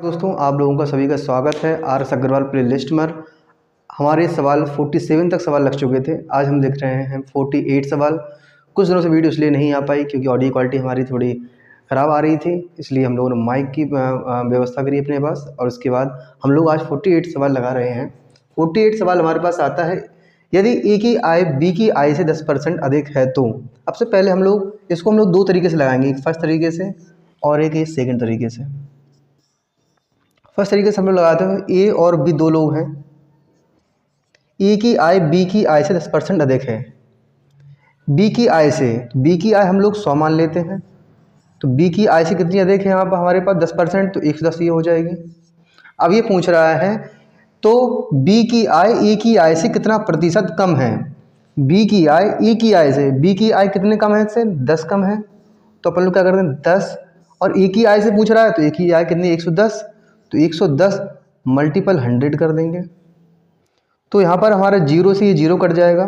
दोस्तों, आप लोगों का सभी का स्वागत है आर.एस. अग्रवाल प्ले लिस्ट में। हमारे सवाल 47 तक सवाल लग चुके थे। आज हम देख रहे हैं 48 सवाल। कुछ दिनों से वीडियो इसलिए नहीं आ पाई क्योंकि ऑडियो क्वालिटी हमारी थोड़ी ख़राब आ रही थी, इसलिए हम लोगों ने माइक की व्यवस्था करी अपने पास और उसके बाद हम लोग आज 48 सवाल लगा रहे हैं। 48 सवाल हमारे पास आता है, यदि ए की आय बी की आय से 10% अधिक है तो। अब से पहले हम लोग दो तरीके से लगाएंगे, एक फर्स्ट तरीके से और एक सेकेंड तरीके से। फर्स्ट तरीके से हम लोग लगाते हैं, ए और बी दो लोग हैं, ए की आय बी की आय से 10% अधिक है। बी की आय हम लोग 100 मान लेते हैं, तो बी की आय से कितनी अधिक है यहाँ पर हमारे पास 10%, तो 110 ये हो जाएगी। अब ये पूछ रहा है तो बी की आय ए की आय से कितना प्रतिशत कम है। बी की आय ए की आय से, बी की आय कितने कम है इससे, 10 कम है, तो अपन लोग क्या करते हैं 10, और ए की आय से पूछ रहा है तो ए की आय कितनी 110, तो 110 मल्टीपल 100 कर देंगे, तो यहाँ पर हमारा 0 से ये 0 कट जाएगा।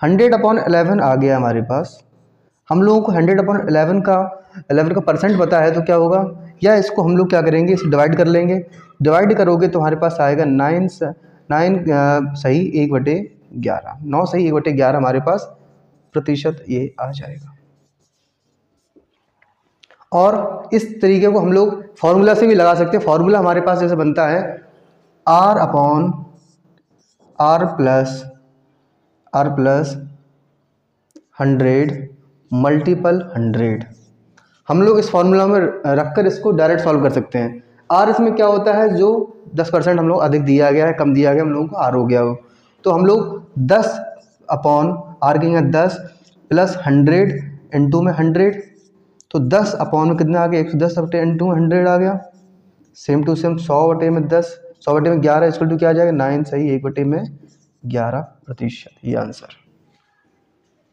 100/11 आ गया हमारे पास। हम लोगों को 100/11 का परसेंट पता है, तो क्या होगा, या इसको हम लोग क्या करेंगे, इसे डिवाइड कर लेंगे। डिवाइड करोगे तो हमारे पास आएगा 9 सही 1/11, 9 सही 1/11 हमारे पास प्रतिशत ये आ जाएगा। और इस तरीके को हम लोग फॉर्मूला से भी लगा सकते हैं। फॉर्मूला हमारे पास जैसे बनता है R प्लस 100 मल्टीपल 100। हम लोग इस फॉर्मूला में रखकर इसको डायरेक्ट सॉल्व कर सकते हैं। R इसमें क्या होता है, जो 10% हम लोग अधिक दिया गया है, कम दिया गया, हम लोगों को R हो गया हो, तो हम लोग 10/R कहेंगे 10 प्लस 100 इंटू में 100, तो 10 में कितना आ गया 110 इंटू 100 आ गया। सेम टू सेम 100/10, 100/11 इसको टू क्या आ जाएगा 9 सही 1/11%, ये आंसर।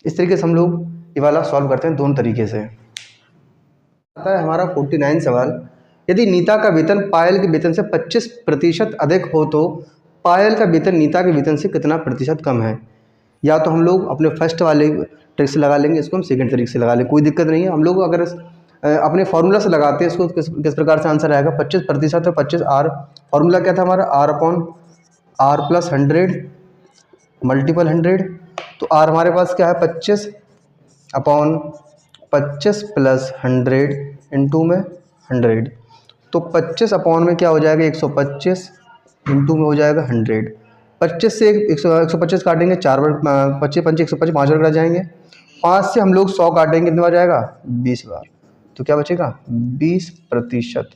इस तरीके से हम लोग ये वाला सॉल्व करते हैं दोनों तरीके से। आता है हमारा 49 सवाल, यदि नीता का वेतन पायल के वेतन से 25% अधिक हो तो पायल का वेतन नीता के वेतन से कितना प्रतिशत कम है। या तो हम लोग अपने फर्स्ट वाले ट्रिक से लगा लेंगे, इसको हम सेकंड तरीके से लगा लेंगे, कोई दिक्कत नहीं है। हम लोग अगर अपने फार्मूला से लगाते हैं इसको, किस प्रकार से आंसर आएगा, 25% और 25R। फार्मूला क्या था हमारा, R प्लस 100 मल्टीपल 100, तो R हमारे पास क्या है 25/25 प्लस 100 इंटू में 100, तो 25 में क्या हो जाएगा 125 इंटू में हो जाएगा 100। 25 से 125 काटेंगे, 4 बार 25 5 125 5 बार कट जाएंगे। 5 से हम लोग 100 काटेंगे, कितनी बार जाएगा 20 बार, तो क्या बचेगा 20%।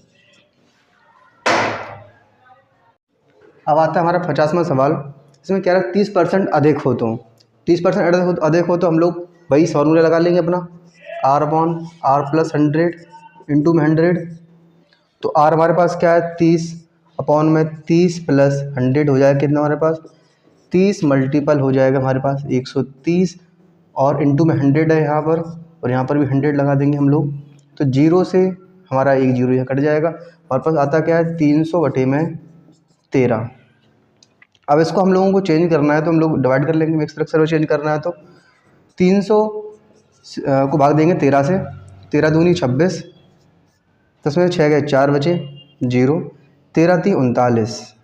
अब आता है हमारा 50वां सवाल। इसमें क्या है 30% अधिक हो तो, 30% अधिक हो तो हम लोग वही फॉर्मूला लगा लेंगे अपना, R प्लस 100 इंटू में 100, तो R हमारे पास क्या है 30 प्लस 100 हो जाएगा कितना हमारे पास 30 मल्टीपल हो जाएगा हमारे पास 130, और इंटू में 100 है यहाँ पर, और यहाँ पर भी 100 लगा देंगे हम लोग, तो 0 से हमारा एक 0 यहाँ कट जाएगा। हमारे पास आता क्या है 300/13। अब इसको हम लोगों को चेंज करना है तो हम लोग डिवाइड कर लेंगे, स्ट्रक्चर में चेंज करना है तो 300 को भाग देंगे 13 से, 13 दूनी 26, 10 में 6 गए 4 बचे 0, 13 3 39,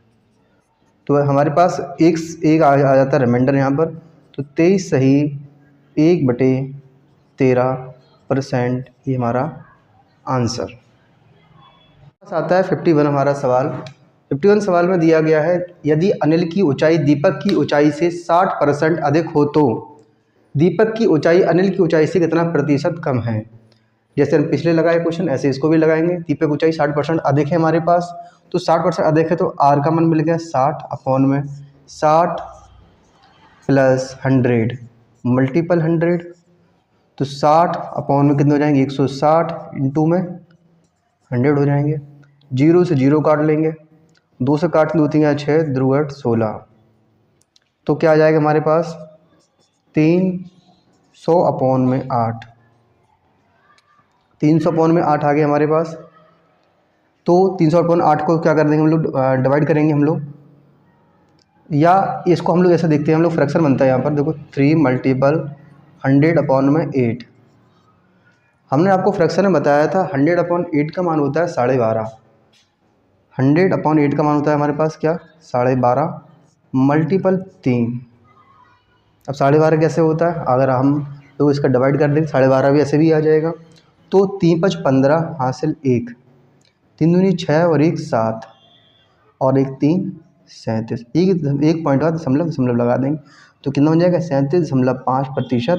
तो हमारे पास एक आ जाता है रिमाइंडर यहाँ पर, तो 23 सही 1/13% ये हमारा आंसर। आता है 51 हमारा सवाल। 51 सवाल में दिया गया है, यदि अनिल की ऊंचाई दीपक की ऊंचाई से 60% अधिक हो तो दीपक की ऊंचाई अनिल की ऊंचाई से कितना प्रतिशत कम है। जैसे हम पिछले लगाए क्वेश्चन, ऐसे इसको भी लगाएंगे। दीपक ऊंचाई 60% अधिक है हमारे पास, तो 60% अधिक है तो R का मान मिल गया 60 प्लस 100 मल्टीपल 100, तो 60 में कितने हो जाएंगे 160 इंटू में 100 हो जाएंगे। 0 से 0 काट लेंगे, 2 से काट 2 3 6 2 8 16, तो क्या आ जाएगा हमारे पास 300/8, 300/8 आ गया हमारे पास। तो 300/8 को क्या कर देंगे हम लोग, डिवाइड करेंगे हम लोग, या इसको हम लोग ऐसा देखते हैं, हम लोग फ्रैक्शन बनता है यहाँ पर देखो 3 मल्टीपल 100/8। हमने आपको फ्रैक्शन में बताया था 100/8 का मान होता है 12.5। 100/8 का मान होता है हमारे पास क्या 12.5 मल्टीपल 3। अब 12.5 कैसे होता है, अगर हम तो इसका डिवाइड कर देंगे 12.5 भी ऐसे भी आ जाएगा। तो 3×5 15 हासिल 1, 3 दूनी 6 और 1 7 और 1 3 37। एक पॉइंट बाद दशमलव लगा देंगे तो कितना हो जाएगा 37.5%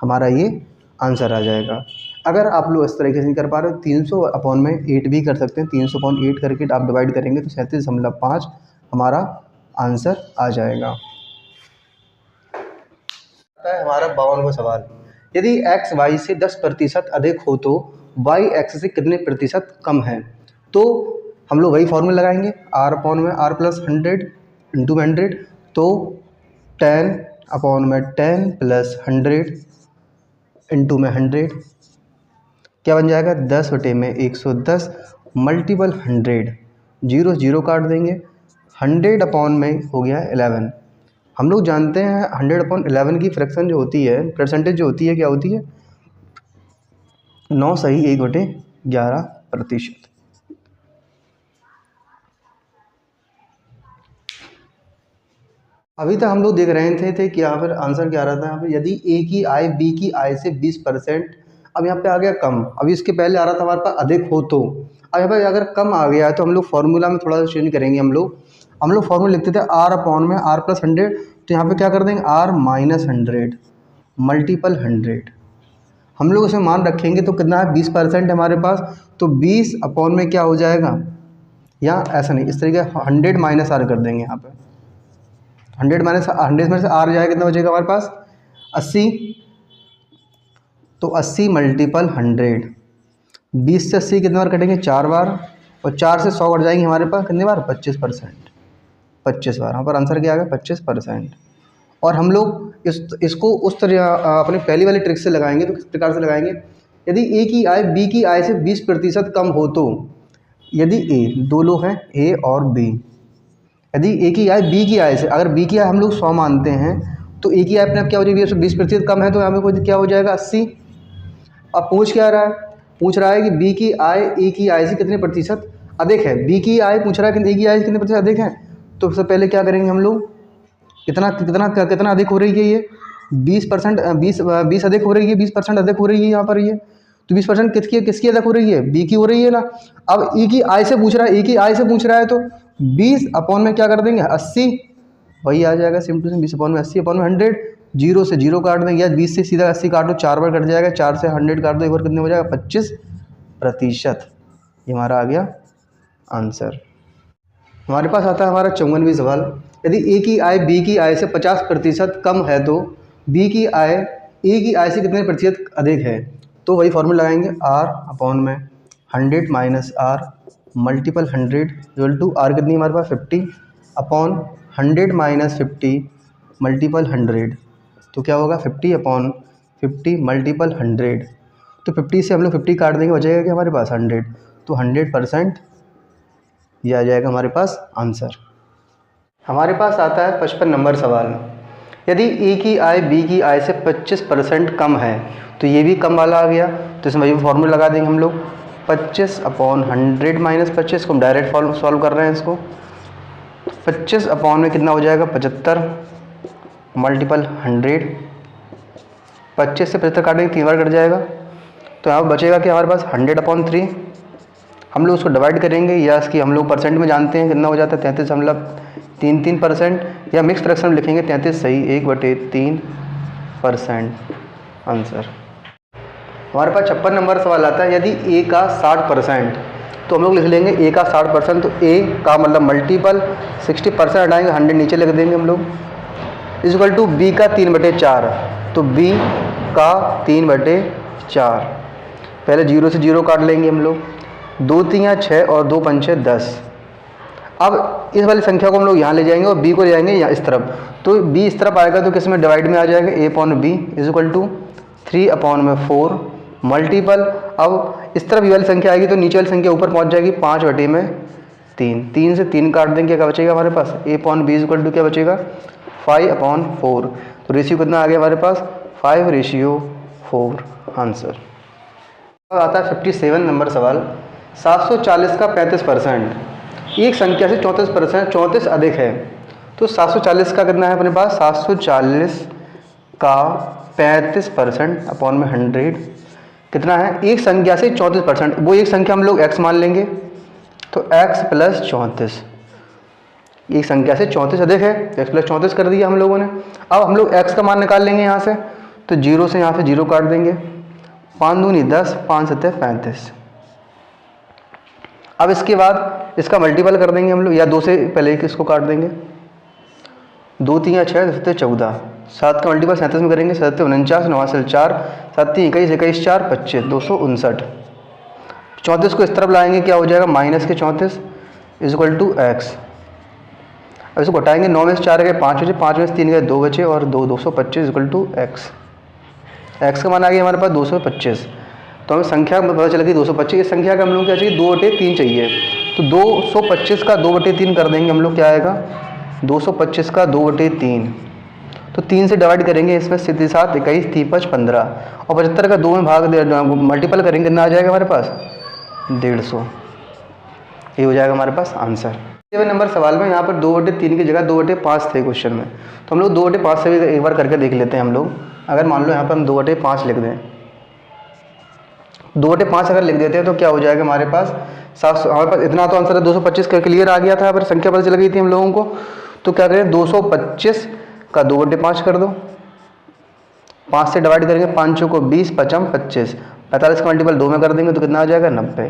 हमारा ये आंसर आ जाएगा। अगर आप लोग इस तरीके से नहीं कर पा रहे हो 300/8 भी कर सकते हैं। 300/8 करके आप डिवाइड करेंगे तो 37.5 हमारा आंसर आ जाएगा। हमारा 52वां सवाल, यदि x y से 10% अधिक हो तो y x से कितने प्रतिशत कम है। तो हम लोग वही फॉर्मूला लगाएंगे r/r + 100 × 100। तो 10/10 + 100 × 100 क्या बन जाएगा 10/110 मल्टीपल 100। 0 0 काट देंगे। 100 हो गया 11। हम लोग जानते हैं 100/11 की फ्रैक्शन जो होती है, परसेंटेज जो होती है, क्या होती है 9 सही 1/11%। अभी तक हम लोग देख रहे थे कि यहाँ पर आंसर क्या आ रहा था। यहाँ पर यदि ए की आय बी की आय से 20%, अब यहाँ पे आ गया कम। अभी इसके पहले आ रहा था हमारे पास अधिक हो तो। अब यहाँ पर अगर कम आ गया है तो हम लोग फार्मूला में थोड़ा सा चेंज करेंगे। हम लोग फार्मूला लिखते थे r/r + 100। तो यहाँ पे क्या कर देंगे r - 100 मल्टीपल 100। हम लोग इसमें मान रखेंगे तो कितना है 20% है हमारे पास। तो 20 क्या हो जाएगा, या ऐसा नहीं, इस तरीके 100 - r कर देंगे। यहाँ पे 100 में से r जाएगा, कितना बचेगा हमारे पास 80। तो 80 मल्टीपल 100। 20 से 80 कितने बार कटेंगे 4 बार, और 4 से 100 कट जाएंगे हमारे पास कितने बार 25%। 25 बार यहाँ पर आंसर क्या आ गया 25%। और हम लोग इसको उस तरह अपने पहली वाली ट्रिक से लगाएंगे। तो किस प्रकार से लगाएंगे, यदि ए की आय बी की आय से 20% कम हो तो, यदि ए, दो लोग हैं ए और बी, यदि ए की आय बी की आय से, अगर बी की आय हम लोग 100 मानते हैं तो ए की आय अपने आप क्या हो जाएगी 20% कम है तो यहाँ पे क्या हो जाएगा 80। अब पूछ रहा है कि बी की आय ए की आय से कितने प्रतिशत अधिक है। बी की आय पूछ रहा है कि ए की आय से कितने प्रतिशत अधिक है। तो सबसे पहले क्या करेंगे हम लोग, कितना अधिक हो रही है ये 20%, 20 अधिक हो रही है, 20% अधिक हो रही है यहाँ पर ये। तो 20% किसकी अधिक हो रही है, बी की हो रही है ना। अब ई की आय से पूछ रहा है, ए की आय से पूछ रहा है तो 20 क्या कर देंगे 80, वही आ जाएगा सेम टू सेम 20/80/100। 0 से 0 काट देंगे, या 20 से सीधा 80 काटो 4 बार कट जाएगा। 4 से 100 काट दो एक बार, कितने हो जाएगा 25%। ये हमारा आ गया आंसर। हमारे पास आता है हमारा 54वां सवाल, यदि ए की आय बी की आय से 50% कम है तो बी की आय ए की आय से कितने प्रतिशत अधिक है। तो वही फॉर्मूला लगाएंगे r/100 - r multiple 100 equal to r कितनी हमारे पास 50/100 - 50 मल्टीपल 100। तो क्या होगा 50/50 मल्टीपल 100। तो 50 से हम लोग 50 काट देंगे, बचेगा कि हमारे पास 100। तो 100% ये आ जाएगा हमारे पास आंसर। हमारे पास आता है 55 नंबर सवाल, यदि ए की आय बी की आय से 25% कम है। तो ये भी कम वाला आ गया, तो इसमें वही फॉर्मूला लगा देंगे हम लोग 25/100 - 25 को हम डायरेक्ट सॉल्व कर रहे हैं इसको। 25 में कितना हो जाएगा 75 मल्टीपल 100। 25 से 75 काटेंगे 3 बार कट जाएगा। तो यहाँ बचेगा कि हमारे पास 100/3। हम लोग उसको डिवाइड करेंगे, या इसकी हम लोग परसेंट में जानते हैं कितना हो जाता है 33.33%, या मिक्स फ्रैक्शन में लिखेंगे 33 सही 1/3% आंसर। हमारे पास 56 नंबर सवाल आता है, यदि ए का 60%, तो हम लोग लिख लेंगे ए का 60%। तो ए का मतलब मल्टीपल 60% हटाएंगे 100 नीचे लिख देंगे हम लोग, इक्वल टू बी का 3/4। तो बी का 3/4, पहले 0 से 0 काट लेंगे हम लोग। 2 3 6 और 2 5 10। अब इस वाली संख्या को हम लोग यहाँ ले जाएंगे और बी को ले जाएंगे यहाँ इस तरफ। तो बी इस तरफ आएगा तो किस में डिवाइड में आ जाएगा a/b इक्वल टू 3/4 मल्टीपल। अब इस तरफ ये वाली संख्या आएगी तो नीचे वाली संख्या ऊपर पहुँच जाएगी 5/3। 3 से 3 काट देंगे, क्या बचेगा हमारे पास a/b इक्वल टू क्या बचेगा 5/4। तो रेशियो कितना आ गया हमारे पास 5:4 आंसर। अब आता है 57 नंबर सवाल, 740 का 35%। एक संख्या से 34% अधिक है, तो 740 का कितना है अपने पास, 740 का 35% अपॉन में 100 कितना है, एक संख्या से 34%, वो एक संख्या हम लोग x मान लेंगे, तो x प्लस 34, एक संख्या से 34 अधिक है, x प्लस 34 कर दिया हम लोगों ने। अब हम लोग x का मान निकाल लेंगे यहाँ से, तो 0 से यहाँ से 0 काट देंगे, 5 दूनी 10, 5 सत्ते 35। अब इसके बाद इसका मल्टीपल कर देंगे हम लोग, या 2 से पहले इसको काट देंगे, 2 3 या 6 सत्ते 14, 7 का मल्टीपल 37 में करेंगे, 7 49, 9 से 4, 7 21, 21 4 25, 259। 34 को इस तरफ लाएंगे, क्या हो जाएगा, माइनस के 34 इक्वल टू एक्स। अब इसको घटाएंगे, 9 में से 4 गए 5 बचे, 5 में से 3 गए 2 बचे, और 225 इक्वल टू एक्स। एक्स का मान आ गया हमारे पास 225, तो हमें संख्या पता चल गई 225। इस संख्या का हम लोग क्या चाहिए, 2/3 चाहिए, तो 225 का 2/3 कर देंगे हम लोग, क्या आएगा 225 का 2/3, तो 3 से डिवाइड करेंगे, इसमें 7 21 3 5 15, और 75 का 2 में भाग मल्टीपल करेंगे, कितना आ जाएगा हमारे पास 150। ये हो जाएगा हमारे पास आंसर। 7 नंबर सवाल में यहाँ पर 2/3 की जगह 2/5 थे क्वेश्चन में, तो हम लोग 2/5 से भी एक बार करके देख लेते हैं हम लोग। अगर मान लो यहाँ पर हम 2/5 लिख दें, 2/5 अगर लिख देते हैं तो क्या हो जाएगा हमारे पास 700, हमारे पास इतना तो आंसर है 225 का क्लियर आ गया था, पर संख्या पता चल गई थी हम लोगों को, तो क्या करें 225 का 2/5 कर दो, 5 से डिवाइड करेंगे, 5 को 20 55 25, 45 का मल्टीपल 2 में कर देंगे तो कितना आ जाएगा 90।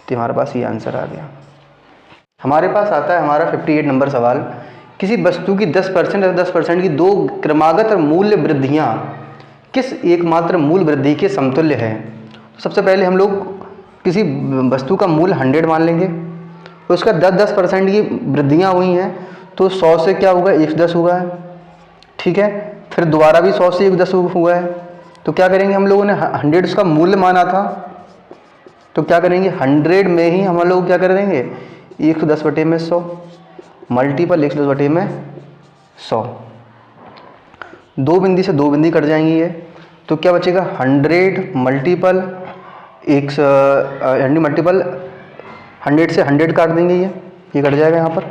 तो हमारे पास ये आंसर आ गया। हमारे पास आता है हमारा 58 नंबर सवाल, किसी वस्तु की 10% या 10% की 2 क्रमागत मूल्य वृद्धियाँ किस एकमात्र मूल वृद्धि के समतुल्य है। तो सबसे पहले हम लोग किसी वस्तु का मूल्य 100 मान लेंगे, तो उसका 10% की वृद्धियाँ हुई हैं, तो 100 से क्या होगा 110 हुआ है, ठीक है। फिर दोबारा भी 100 से 110 हुआ है, तो क्या करेंगे हम लोगों ने 100 उसका मूल्य माना था, तो क्या करेंगे 100 में ही हम लोग क्या कर देंगे 110/100 मल्टीपल 110/100, 2 बिंदी से 2 बिंदी कट जाएंगी ये, तो क्या बचेगा 100 मल्टीपल 100 से 100 काट देंगे, ये कट जाएगा यहाँ पर,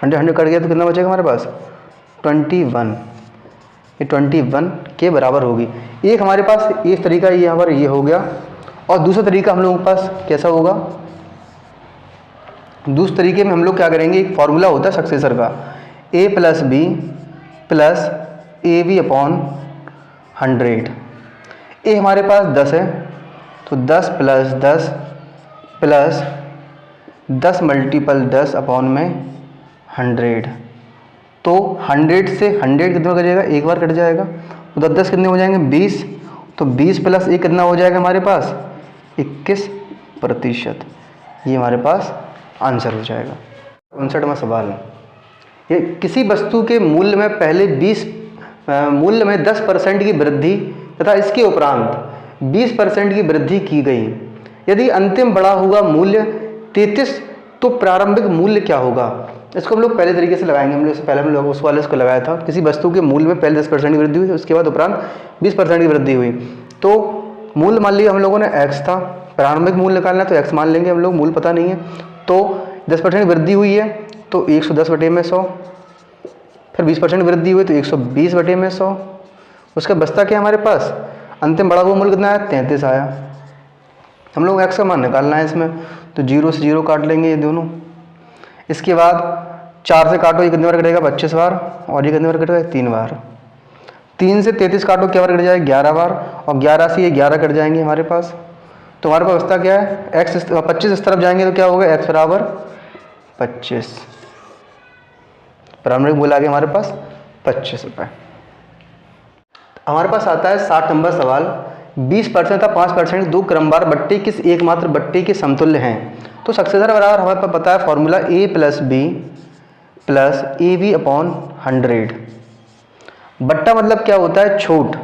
100 कट गया तो कितना बचेगा हमारे पास 21, ये 21 के बराबर होगी। एक हमारे पास एक तरीका ये यहाँ पर ये हो गया, और दूसरा तरीका हम लोगों के पास कैसा होगा, दूसरे तरीके में हम लोग क्या करेंगे, एक फार्मूला होता है सक्सेसर का, a + b + ab अपॉन 100। ए हमारे पास 10 है, तो 10 + 10 प्लस 10 मल्टीपल 10 अपॉन में 100, तो 100 से 100 कितना कट जाएगा, एक बार कट जाएगा, तो 10 10 कितने हो जाएंगे 20, तो 20 + 1 कितना हो जाएगा हमारे पास 21%। ये हमारे पास आंसर हो जाएगा। 59वां सवाल, ये किसी वस्तु के मूल्य में पहले 10% की वृद्धि तथा इसके उपरांत 20% की वृद्धि की गई, यदि अंतिम बढ़ा हुआ मूल्य 33, तो प्रारंभिक मूल्य क्या होगा। इसको हम लोग पहले तरीके से लगाएंगे, हम लोग इससे पहले हम लोग उस वाले इसको लगाया था, किसी वस्तु के मूल्य में पहले 10% की वृद्धि हुई, उसके बाद उपरांत 20% की वृद्धि हुई, तो मूल्य मान लिया हम लोगों ने x था, प्रारंभिक मूल्य निकालना है तो x मान लेंगे हम लोग, मूल्य पता नहीं है, तो 10% की वृद्धि हुई है तो 110/100, फिर 20% वृद्धि हुई तो 120/100, उसका बचता क्या हमारे पास, अंतिम बढ़ा हुआ मूल्य कितना आया 33 आया। हम लोग x का मान निकालना है इसमें, तो 0 से 0 काट लेंगे ये दोनों, इसके बाद 4 से काटो, ये कितने बार कटेगा 25 बार, और ये कितने बार कटेगा 3 बार, 3 से 33 काटो क्या बार कट जाएगा 11 बार, और 11 से ये 11 कट जाएंगे हमारे पास, तो हमारे पास बचता क्या है x 25 इस तरफ जाएंगे तो क्या होगा x बराबर 25, प्रारंभिक मूल्य आ गया हमारे पास 25 रुपये। हमारे पास आता है 60 नंबर सवाल, 20% तथा 5% दो क्रमवार बट्टे किस एकमात्र बट्टे के समतुल्य हैं। तो सक्सेसर बराबर हमारे पास पता है formula a + b + ab upon 100। बट्टा मतलब क्या होता है छूट,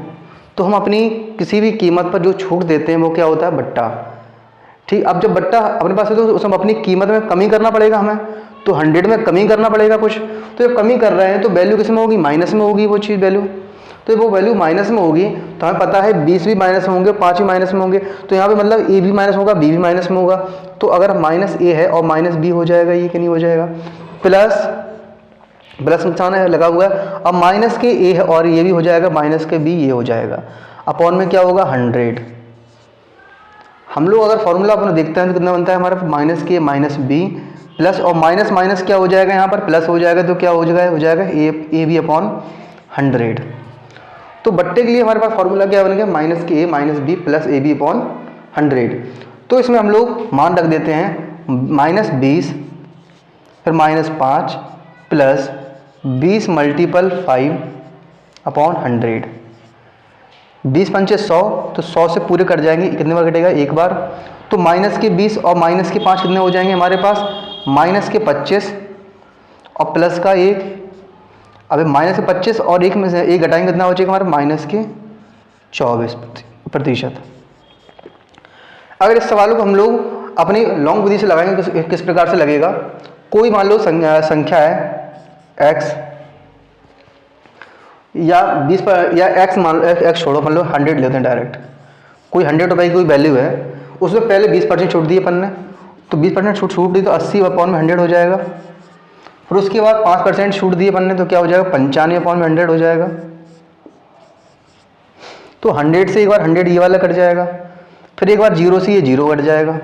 तो हम अपनी किसी भी कीमत पर जो छूट देते हैं वो क्या होता है बट्टा, ठीक। अब जब बट्टा अपने पास है तो उसमें अपनी कीमत में कमी करना पड़ेगा हमें, तो 100 में कमी करना पड़ेगा कुछ, तो जब कमी कर रहे हैं तो वैल्यू किस में होगी माइनस में होगी वो चीज़ वैल्यू, तो वो वैल्यू माइनस में होगी, तो हमें पता है 20 भी माइनस में होंगे, 5 भी माइनस में होंगे, तो यहाँ पे मतलब ए भी माइनस होगा, बी भी माइनस में होगा। तो अगर माइनस ए है और माइनस बी हो जाएगा, ये कि नहीं हो जाएगा, प्लस निशान है लगा हुआ है, अब माइनस के ए है और ये भी हो जाएगा, माइनस के बी ये हो जाएगा, अपॉन में क्या होगा 100। हम लोग अगर फॉर्मूला अपना देखते हैं तो कितना बनता है हमारा, माइनस के माइनस बी प्लस, और माइनस माइनस क्या हो जाएगा यहाँ पर प्लस हो जाएगा, तो क्या हो जाएगा ए बी अपॉन 100। तो बट्टे के लिए हमारे पास फॉर्मूला क्या बन गया, माइनस के A minus B plus A B upon 100। तो इसमें हम लोग मान रख देते हैं -20 फिर -5 प्लस 20 मल्टीपल 5 अपॉन 100। 20 पंचे 100, तो 100 से पूरे कट जाएंगे, कितने बार कटेगा, एक बार। तो माइनस के 20 और माइनस के 5 कितने हो जाएंगे हमारे पास, माइनस के 25 और प्लस का 1। अब माइनस के 25 और 1 में से 1 घटाएंगे, कितना हो जाएगा हमारा, माइनस के 24%। अगर इस सवालों को हम लोग अपनी लॉन्ग विधि से लगाएंगे, किस प्रकार से लगेगा, कोई मान लो संख्या है x या 20 पर, या x मान लो, x छोड़ो, मान लो 100 लेते हैं डायरेक्ट। कोई 100 रुपये की कोई वैल्यू है, उसमें पहले 20% छूट दी अपन ने, तो 20% छूट दी तो 80 अपॉन में 100 हो जाएगा। फिर उसके बाद 5% छूट दी अपन ने, तो क्या हो जाएगा, 95 अपॉन में 100 हो जाएगा। तो 100 से एक बार 100 ये वाला कट जाएगा, फिर एक बार 0 से ये 0 कट जाएगा।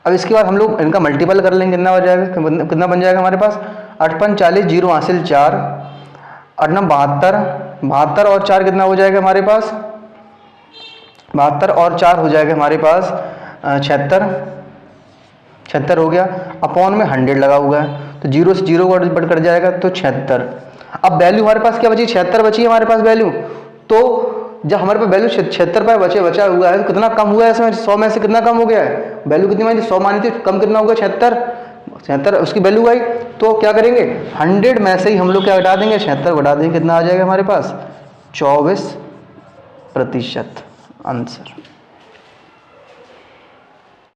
अब इसके बाद हम लोग इनका मल्टीपल कर लेंगे, कितना हो जाएगा, कितना बन जाएगा हमारे पास, 8 5 40, 0 हासिल 4, 8 9 72, 72 और 4 कितना हो जाएगा हमारे पास, 72 और 4 हो जाएगा हमारे पास 76 हो गया, अपॉन में 100 लगा हुआ है, तो 0 से 0 कट जाएगा, तो 76। अब वैल्यू हमारे पास क्या बची, 76 बची है हमारे पास वैल्यू। तो जब हमारे पास वैल्यू 76 पर बचा हुआ है, तो कितना कम हुआ है इसमें, 100 में से कितना कम हो गया है, वैल्यू कितनी मानी थी, 100 मानी थी, कम कितना होगा, 76 उसकी वैल्यू आई। तो क्या करेंगे, 100 में से ही हम लोग क्या घटा देंगे, 76 घटा देंगे, कितना आ जाएगा हमारे पास, 24% आंसर।